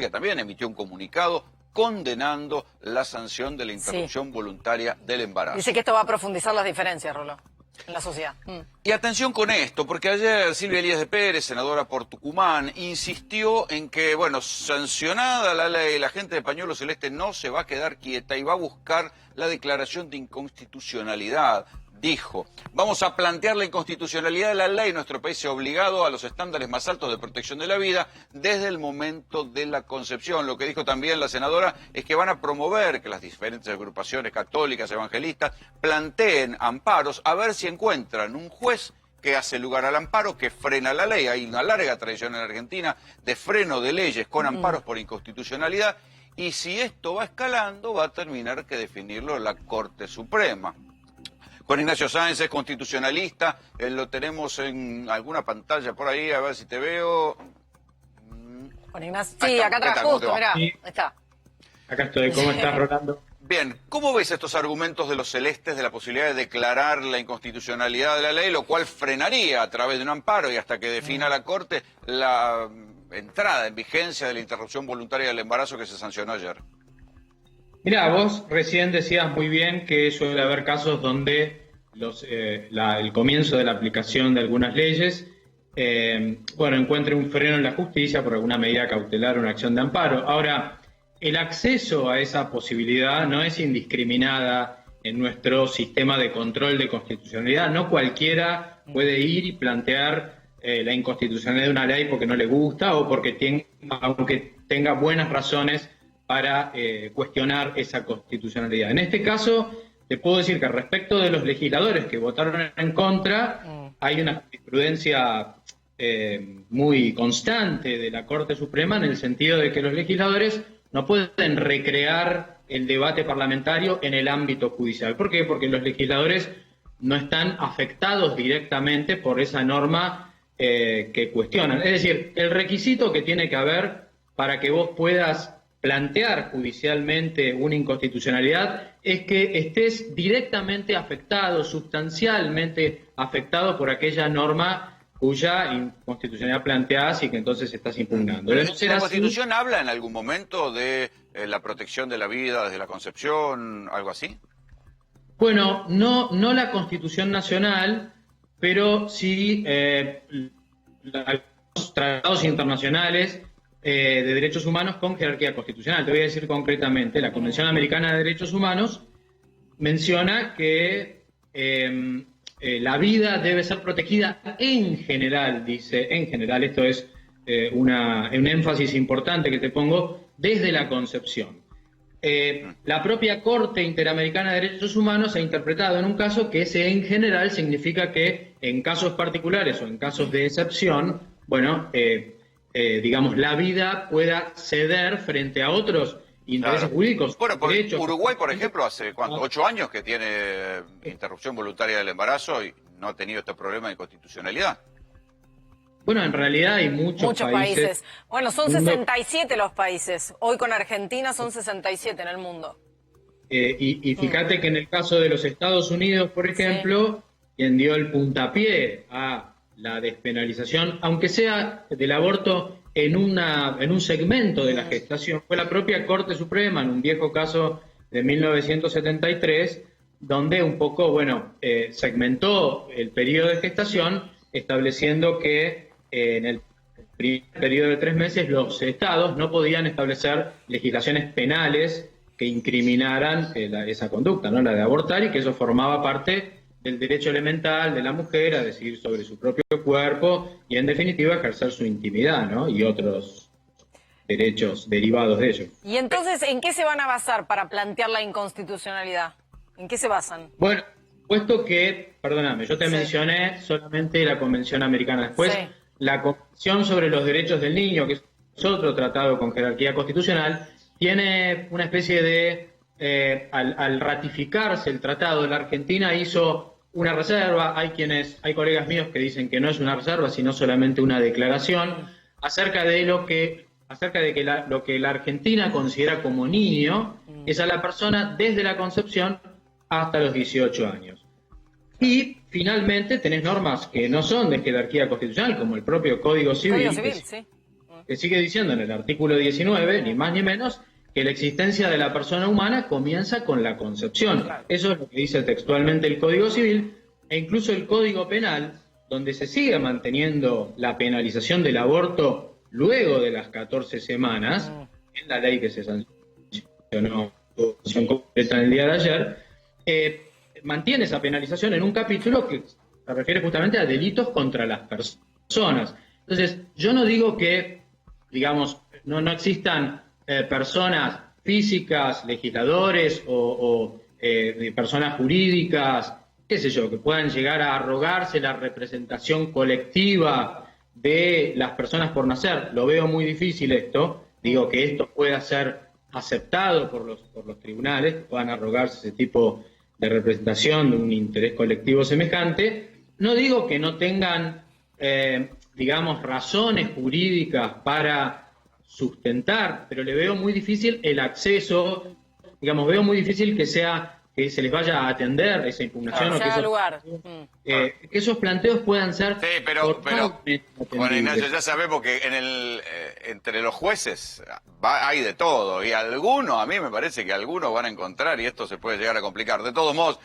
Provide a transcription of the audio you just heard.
que también emitió un comunicado condenando la sanción de la interrupción voluntaria del embarazo. Dice que esto va a profundizar las diferencias, Roló, en la sociedad. Y atención con esto, porque ayer Silvia Elías de Pérez, senadora por Tucumán, insistió en que, bueno, sancionada la ley, la gente de pañuelo celeste no se va a quedar quieta y va a buscar la declaración de inconstitucionalidad. Dijo, vamos a plantear la inconstitucionalidad de la ley. Nuestro país se ha obligado a los estándares más altos de protección de la vida desde el momento de la concepción. Lo que dijo también la senadora es que van a promover que las diferentes agrupaciones católicas, evangelistas, planteen amparos a ver si encuentran un juez que hace lugar al amparo, que frena la ley. Hay una larga tradición en Argentina de freno de leyes con amparos por inconstitucionalidad, y si esto va escalando va a terminar que definirlo la Corte Suprema. Juan Ignacio Sáenz es constitucionalista, lo tenemos en alguna pantalla por ahí, a ver si te veo. Juan Ignacio, sí, acá atrás justo, mirá, sí. ahí está. Acá estoy, ¿cómo estás, Rolando? Bien, ¿cómo ves estos argumentos de los celestes de la posibilidad de declarar la inconstitucionalidad de la ley, lo cual frenaría a través de un amparo y hasta que defina la Corte la entrada en vigencia de la interrupción voluntaria del embarazo que se sancionó ayer? Mirá, vos recién decías muy bien que suele haber casos donde el comienzo de la aplicación de algunas leyes, encuentre un freno en la justicia por alguna medida cautelar o una acción de amparo. Ahora, el acceso a esa posibilidad no es indiscriminada en nuestro sistema de control de constitucionalidad. No cualquiera puede ir y plantear la inconstitucionalidad de una ley porque no le gusta o porque aunque tenga buenas razones para cuestionar esa constitucionalidad. En este caso, te puedo decir que respecto de los legisladores que votaron en contra, hay una jurisprudencia muy constante de la Corte Suprema en el sentido de que los legisladores no pueden recrear el debate parlamentario en el ámbito judicial. ¿Por qué? Porque los legisladores no están afectados directamente por esa norma que cuestionan. Es decir, el requisito que tiene que haber para que vos puedas plantear judicialmente una inconstitucionalidad es que estés directamente afectado, sustancialmente afectado por aquella norma cuya inconstitucionalidad planteás y que entonces estás impugnando. ¿La Constitución habla en algún momento de la protección de la vida desde la concepción, algo así? Bueno, no la Constitución Nacional, pero sí los tratados internacionales de derechos humanos con jerarquía constitucional. Te voy a decir concretamente, la Convención Americana de Derechos Humanos menciona que la vida debe ser protegida en general, dice, en general, esto es un énfasis importante que te pongo, desde la concepción. La propia Corte Interamericana de Derechos Humanos ha interpretado en un caso que ese en general significa que en casos particulares o en casos de excepción, digamos, la vida pueda ceder frente a otros intereses jurídicos. Bueno, Uruguay, por ejemplo, hace 8 años que tiene interrupción voluntaria del embarazo y no ha tenido este problema de constitucionalidad. Bueno, en realidad hay muchos países. Bueno, son 67 los países. Hoy con Argentina son 67 en el mundo. Y fíjate que en el caso de los Estados Unidos, por ejemplo, quien dio el puntapié a la despenalización, aunque sea del aborto en un segmento de la gestación, fue la propia Corte Suprema, en un viejo caso de 1973, donde un poco, segmentó el periodo de gestación, estableciendo que en el periodo de 3 meses los estados no podían establecer legislaciones penales que incriminaran esa conducta, ¿no? La de abortar, y que eso formaba parte del derecho elemental de la mujer a decidir sobre su propio cuerpo y, en definitiva, ejercer su intimidad, ¿no? Y otros derechos derivados de ello. ¿Y entonces en qué se van a basar para plantear la inconstitucionalidad? ¿En qué se basan? Bueno, puesto que, perdóname, yo te mencioné solamente la Convención Americana. Después, la Convención sobre los Derechos del Niño, que es otro tratado con jerarquía constitucional, tiene una especie de... al ratificarse el tratado, la Argentina hizo una reserva. Hay colegas míos que dicen que no es una reserva, sino solamente una declaración acerca de lo que la Argentina considera como niño es a la persona desde la concepción hasta los 18 años. Y finalmente tenés normas que no son de jerarquía constitucional, como el propio Código Civil, Código Civil, que sigue diciendo en el artículo 19, ni más ni menos, que la existencia de la persona humana comienza con la concepción. Eso es lo que dice textualmente el Código Civil, e incluso el Código Penal, donde se sigue manteniendo la penalización del aborto luego de las 14 semanas, en la ley que se sancionó completa en el día de ayer, mantiene esa penalización en un capítulo que se refiere justamente a delitos contra las personas. Entonces, yo no digo que, digamos, no existan personas físicas, legisladores o personas jurídicas, qué sé yo, que puedan llegar a arrogarse la representación colectiva de las personas por nacer. Lo veo muy difícil esto. Digo que esto pueda ser aceptado por los tribunales, que puedan arrogarse ese tipo de representación de un interés colectivo semejante. No digo que no tengan, digamos, razones jurídicas para sustentar, pero le veo muy difícil el acceso, digamos, veo muy difícil que se les vaya a atender esa impugnación o que esos planteos puedan ser... Sí, pero Juan Ignacio, ya sabemos que entre los jueces hay de todo, y algunos, a mí me parece que algunos van a encontrar, y esto se puede llegar a complicar. De todos modos...